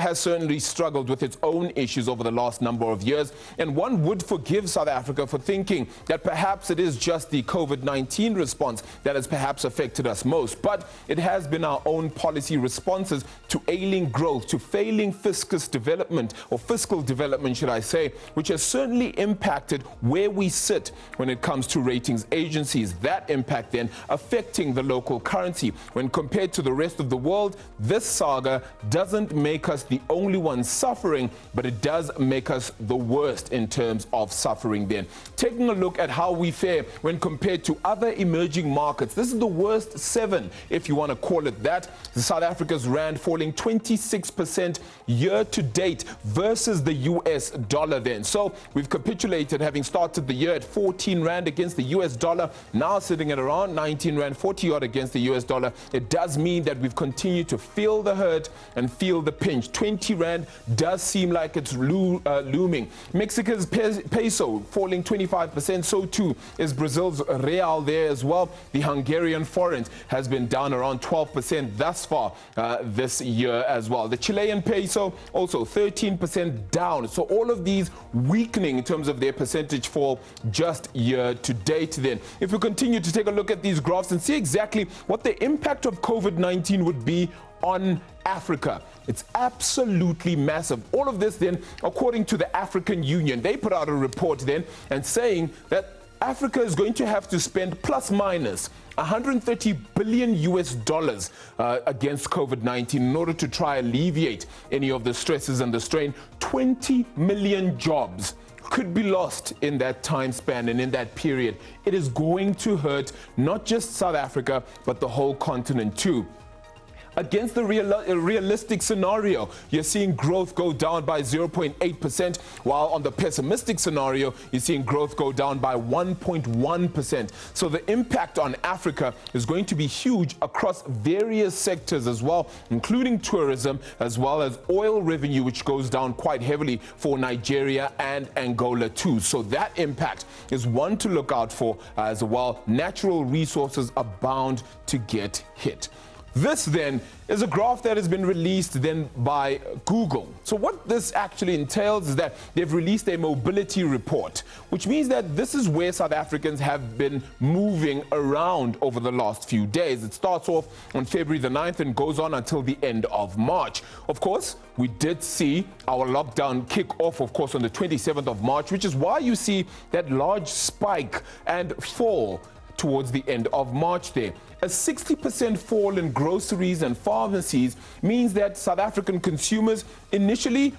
has certainly struggled with its own issues over the last number of years, and one would forgive South Africa for thinking that perhaps it is just the COVID-19 response that has perhaps affected us most. But it has been our own policy responses to ailing growth, to failing fiscal development, should I say, which has certainly impacted where we sit when it comes to ratings agencies. That impact then affecting the local currency. When compared to the rest of the world, this saga doesn't make us the only ones suffering, but it does make us the worst in terms of suffering then. Taking a look at how we fare when compared to other emerging markets, this is the worst 7, if you want to call it that. South Africa's rand falling 26% year to date versus the US dollar then. So we've capitulated, having started the year at 14 rand against the US dollar, now sitting at around 19 rand 40 odd against the US dollar. It does mean that we've continued to feel the hurt and feel the pinch. 20 rand does seem like it's looming. Mexico's peso falling 25%, so too is Brazil's real there as well. The Hungarian forint has been down around 12% thus far this year as well. The Chilean peso also 13% down. So all of these weakening in terms of their percentage fall just year to date then. If we continue to take a look at these graphs and see exactly what the impact of COVID-19 would be on Africa, it's absolutely massive. All of this then, according to the African Union, they put out a report then and saying that Africa is going to have to spend plus minus 130 billion US dollars against COVID-19 in order to try alleviate any of the stresses and the strain. 20 million jobs could be lost in that time span and in that period. It is going to hurt not just South Africa, but the whole continent too. Against the realistic scenario, you're seeing growth go down by 0.8%, while on the pessimistic scenario, you're seeing growth go down by 1.1%. So the impact on Africa is going to be huge across various sectors as well, including tourism, as well as oil revenue, which goes down quite heavily for Nigeria and Angola too. So that impact is one to look out for as well. Natural resources are bound to get hit. This then is a graph that has been released then by Google. So what this actually entails is that they've released a mobility report, which means that this is where South Africans have been moving around over the last few days. It starts off on February the 9th and goes on until the end of March. Of course, we did see our lockdown kick off, of course, on the 27th of March, which is why you see that large spike and fall towards the end of March there. A 60% fall in groceries and pharmacies means that South African consumers initially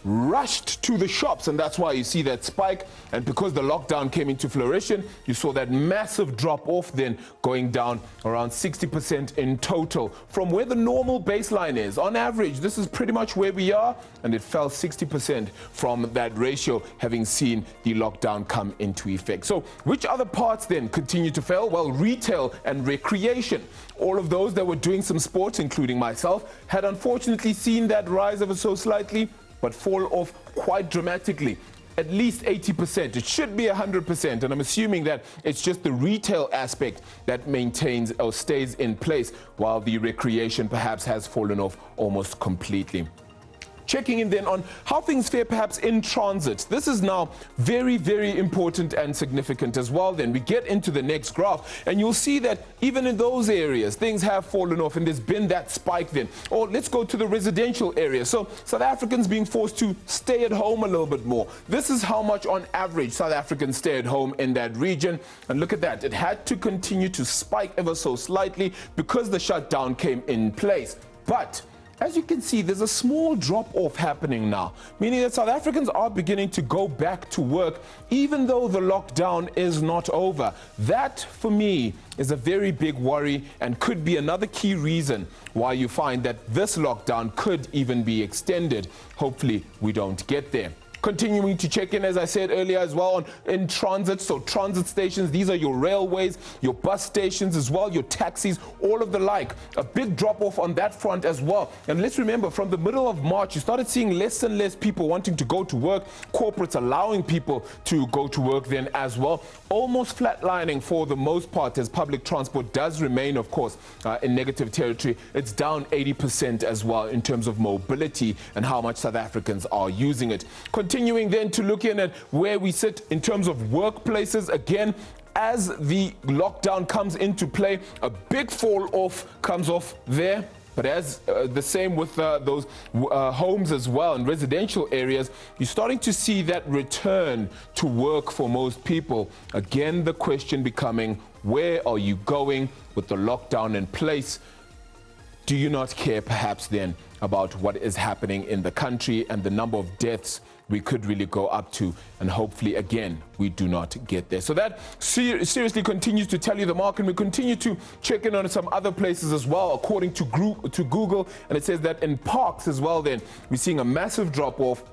rushed to the shops, and that's why you see that spike. And because the lockdown came into fruition, you saw that massive drop off then going down around 60% in total from where the normal baseline is. On average, this is pretty much where we are, and it fell 60% from that ratio, having seen the lockdown come into effect. So which other parts then continue to fail? Well, retail and recreation. All of those that were doing some sports, including myself, had unfortunately seen that rise ever so slightly, but fall off quite dramatically. At least 80%. It should be 100%, and I'm assuming that it's just the retail aspect that maintains or stays in place, while the recreation perhaps has fallen off almost completely. Checking in then on how things fare perhaps in transit. This is now very, very important and significant as well. Then we get into the next graph and you'll see that even in those areas, things have fallen off and there's been that spike then. Or let's go to the residential area. So South Africans being forced to stay at home a little bit more. This is how much on average South Africans stay at home in that region. And look at that. It had to continue to spike ever so slightly because the shutdown came in place. But as you can see, there's a small drop-off happening now, meaning that South Africans are beginning to go back to work, even though the lockdown is not over. That, for me, is a very big worry and could be another key reason why you find that this lockdown could even be extended. Hopefully, we don't get there. Continuing to check in, as I said earlier as well, in transit. So transit stations, these are your railways, your bus stations as well, your taxis, all of the like. A big drop off on that front as well. And let's remember, from the middle of March, you started seeing less and less people wanting to go to work, corporates allowing people to go to work then as well. Almost flatlining for the most part, as public transport does remain, of course, in negative territory. It's down 80% as well in terms of mobility and how much South Africans are using it. Continuing then to look in at where we sit in terms of workplaces, again, as the lockdown comes into play, a big fall off comes off there. But as the same with those homes as well in residential areas, you're starting to see that return to work for most people. Again, the question becoming, where are you going with the lockdown in place? Do you not care perhaps then about what is happening in the country and the number of deaths we could really go up to, and hopefully again we do not get there. So that seriously continues to tell you the market. We continue to check in on some other places as well, according to Google, and it says that in parks as well then we're seeing a massive drop off,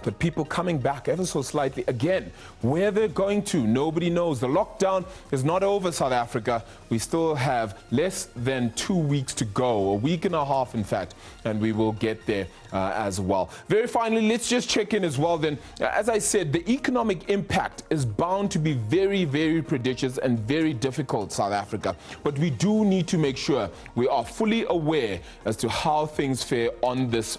but people coming back ever so slightly. Again, where they're going to, nobody knows. The lockdown is not over, South Africa. We still have less than 2 weeks to go, a week and a half, in fact, and we will get there as well. Very finally, let's just check in as well then. As I said, the economic impact is bound to be very, very prodigious and very difficult, South Africa. But we do need to make sure we are fully aware as to how things fare on this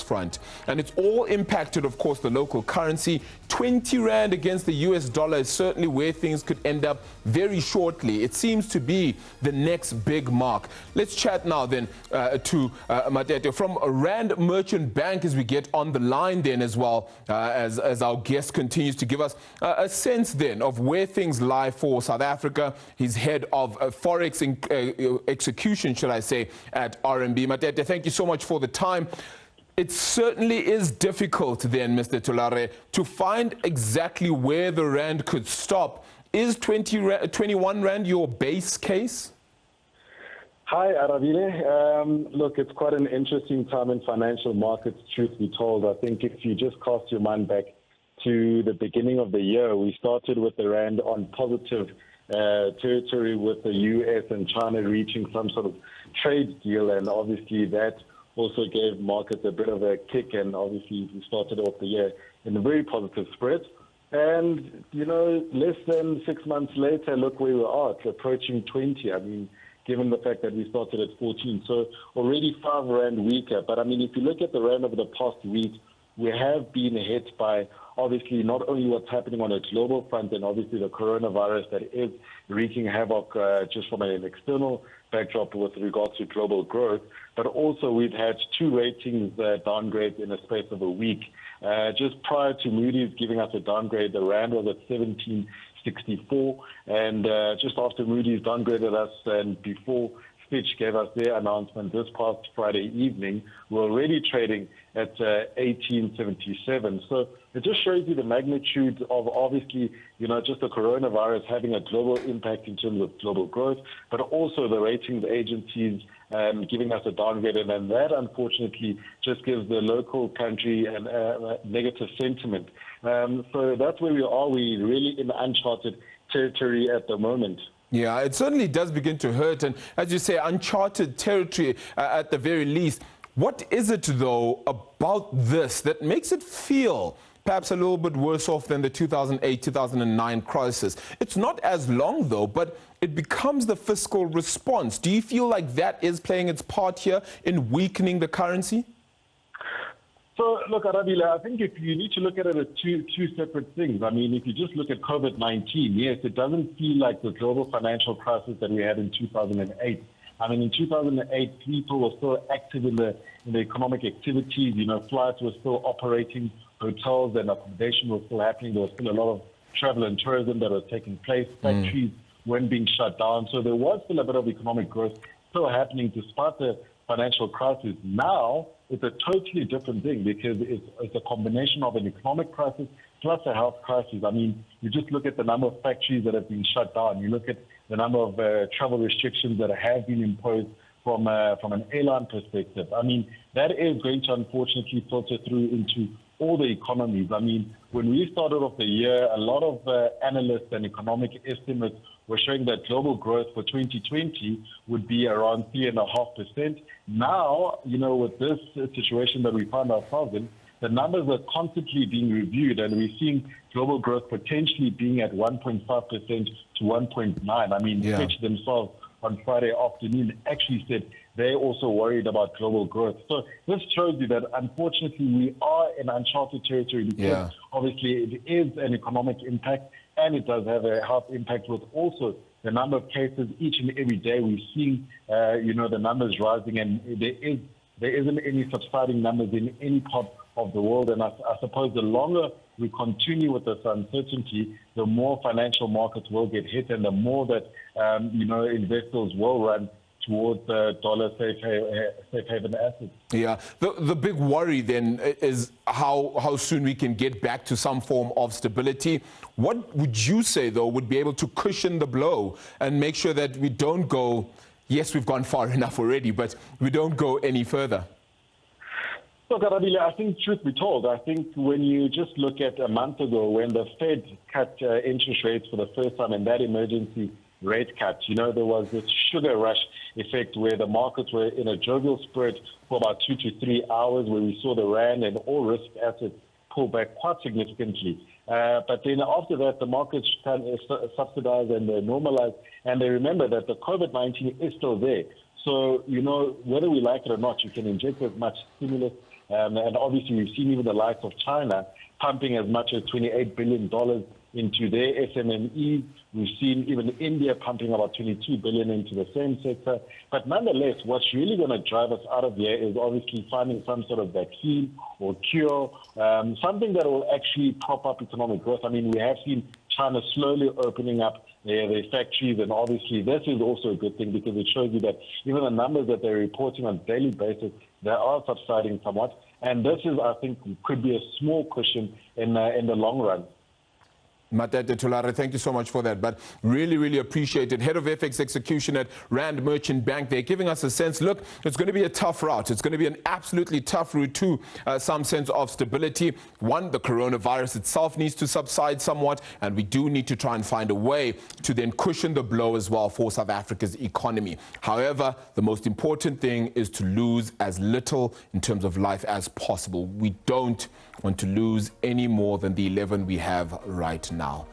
front. And it's all impacted, of course, the local currency. 20 Rand against the US dollar is certainly where things could end up very shortly. It seems to be the next big mark. Let's chat now then to Matete from Rand Merchant Bank as we get on the line then as well, as our guest continues to give us a sense then of where things lie for South Africa. He's head of Forex execution, should I say, at RMB. Matete, thank you so much for the time. It certainly is difficult then, Mr. Thulare, to find exactly where the Rand could stop. Is 21 Rand your base case? Hi, Arabile. Look, it's quite an interesting time in financial markets, truth be told. I think if you just cast your mind back to the beginning of the year, we started with the Rand on positive territory with the US and China reaching some sort of trade deal, and obviously that also gave markets a bit of a kick, and obviously we started off the year in a very positive spread. And, you know, less than 6 months later, look where we are. It's approaching 20. I mean, given the fact that we started at 14. So already 5 Rand weaker. But, I mean, if you look at the Rand over the past week, we have been hit by, obviously, not only what's happening on a global front and obviously the coronavirus that is wreaking havoc just from an external backdrop with regards to global growth, but also we've had 2 ratings downgrades in a space of a week. Just prior to Moody's giving us a downgrade, the Rand was at 1764, and just after Moody's downgraded us and before Fitch gave us their announcement this past Friday evening, we're already trading at 1877. So it just shows you the magnitude of, obviously, you know, just the coronavirus having a global impact in terms of global growth, but also the ratings agencies giving us a downgrade. And then that, unfortunately, just gives the local country a negative sentiment. So that's where we are. We're really in uncharted territory at the moment. Yeah, it certainly does begin to hurt. And as you say, uncharted territory at the very least. What is it, though, about this that makes it feel perhaps a little bit worse off than the 2008-2009 crisis? It's not as long, though, but it becomes the fiscal response. Do you feel like that is playing its part here in weakening the currency? So, look, Arabila, I think if you need to look at it as two separate things. I mean, if you just look at COVID-19, yes, it doesn't feel like the global financial crisis that we had in 2008. I mean, in 2008, people were still active in the economic activities. You know, flights were still operating, hotels and accommodation was still happening. There was still a lot of travel and tourism that was taking place. Factories weren't being shut down. So there was still a bit of economic growth still happening despite the financial crisis. Now, it's a totally different thing because it's a combination of an economic crisis plus a health crisis. I mean, you just look at the number of factories that have been shut down. You look at the number of travel restrictions that have been imposed from an airline perspective. I mean, that is going to unfortunately filter through into all the economies. I mean, when we started off the year, a lot of analysts and economic estimates were showing that global growth for 2020 would be around 3.5%. Now, with this situation that we find ourselves in, the numbers are constantly being reviewed, and we're seeing global growth potentially being at 1.5% to 1.9%. I mean, Fitch themselves on Friday afternoon actually said they're also worried about global growth. So this shows you that, unfortunately, we are in uncharted territory because obviously it is an economic impact, and it does have a health impact with also the number of cases each and every day. We're seeing, the numbers rising, and there isn't any subsiding numbers in any part of the world. And I suppose the longer we continue with this uncertainty, the more financial markets will get hit, and the more that, investors will run towards dollar safe haven assets. Yeah. The big worry then is how soon we can get back to some form of stability. What would you say, though, would be able to cushion the blow and make sure that we don't go, yes, we've gone far enough already, but we don't go any further? Look, Arabile, I think, truth be told, I think when you just look at a month ago when the Fed cut interest rates for the first time, and that emergency rate cut, there was this sugar rush effect where the markets were in a jovial spirit for about 2 to 3 hours, where we saw the rand and all risk assets pull back quite significantly. But then after that, the markets kind of subsidized and they normalized, and they remember that the COVID-19 is still there. So, whether we like it or not, you can inject as much stimulus. And obviously, we've seen even the likes of China pumping as much as $28 billion into their SMMEs. We've seen even India pumping about $22 billion into the same sector. But nonetheless, what's really going to drive us out of here is obviously finding some sort of vaccine or cure, something that will actually prop up economic growth. I mean, we have seen China slowly opening up their factories, and obviously this is also a good thing because it shows you that even the numbers that they're reporting on a daily basis, they are subsiding somewhat. And this is, I think, could be a small cushion in the long run. Matete Thulare, thank you so much for that. But really, really appreciate it. Head of FX execution at Rand Merchant Bank, they're giving us a sense, look, it's going to be a tough route. It's going to be an absolutely tough route to some sense of stability. One, the coronavirus itself needs to subside somewhat, and we do need to try and find a way to then cushion the blow as well for South Africa's economy. However, the most important thing is to lose as little in terms of life as possible. We don't want to lose any more than the 11 we have right now.